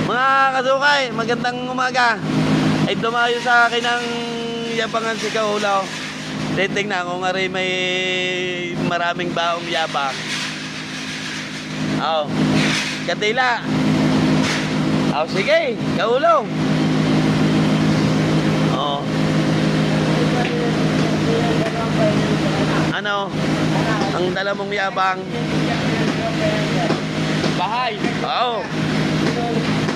Mga kasukay, magandang umaga. Ay dumayo sa akin ng yabangan si Kaulaw. Titignan ko nga rin may maraming baong yabang. Katila. Sige, Kaulaw. Ano? Ang dala mong yabang. Bahay. Oo.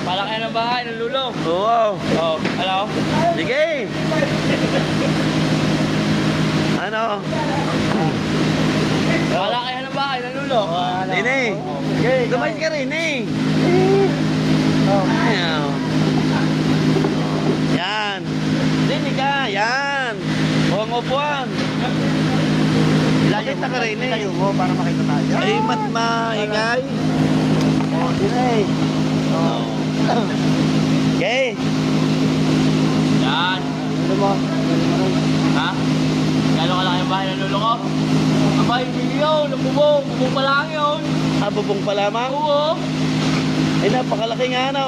Palaki ng bahay ng lulo. Oo. Oh, hello? Sige. Ano? Palaki ng bahay ng lulo. Rini. Dumayos ka rin eh. Ayan. Yan. Rini ka. Yan. Huwag upuan. Lakit na ka rin eh. Tayo mo para makita tayo. Ay, mat maingay. Sige. Okay. Yan. Ano mo? Ha? Gano'n kalaki ang bahay ng lulo ko? Ang bahay hindi yun. Ang bubong. Bubong pa lang yun. Bubong pa lamang. Oo. Ay, napakalaki nga ano.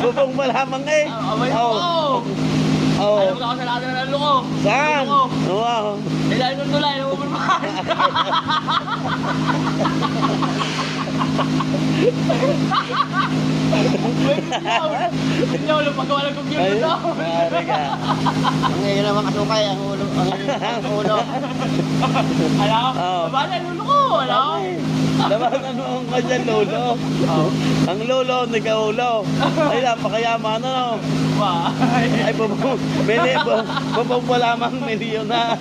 Bubong pa lamang eh. Abay ko. Alam mo ka sa lahat ng lulo ko. Saan? Lulo ko. Wow. Eh, dahil nung tulay, namumulmahan. Hindi ako lumagawa ng computer Ay, daw. maaari ka. Ang ngayon naman kasukay, ang ulo. Ang ulo. Alam? Oo. Bala, lulo ko. Alam? Laban ano ang kanyang lolo. Ang lolo, nagkaulo. Ay, napakayaman ano. Ay, bubong pa lamang milyon na.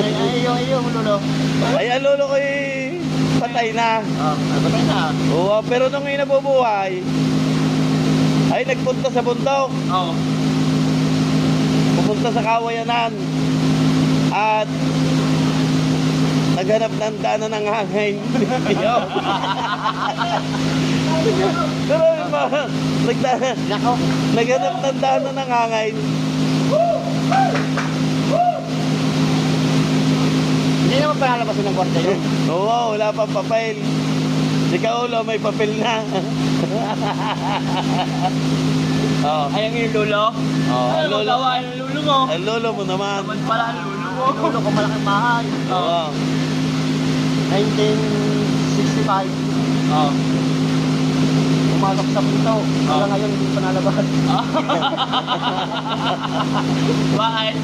Ay, yung ulo. Ay, ang lolo ko patay na. Patay na. Oo, pero nung nabubuhay, ay nagpunta sa bundok. Oo. Pupunta sa kawayanan. At naghanap ng daanan ng hangin. Pero ba, Nako. naghanap ng daanan ng hangin. Hindi naman palalabasin ng kwarta yun. Oo, wala pang papel. Si Kaulo may papel na. Ay, ang yung lulo? Ang Ano lolo. magawa ng lulo mo? Ang lolo mo naman. Naman pala ang lulo mo. Ulo ko malaking bahay. Oo. 1965. Oo. Pumasok sa pinto. Hanggang ngayon hindi pa nalabas. Bakit?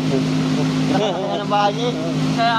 Nakakaya ng bahay eh. Kaya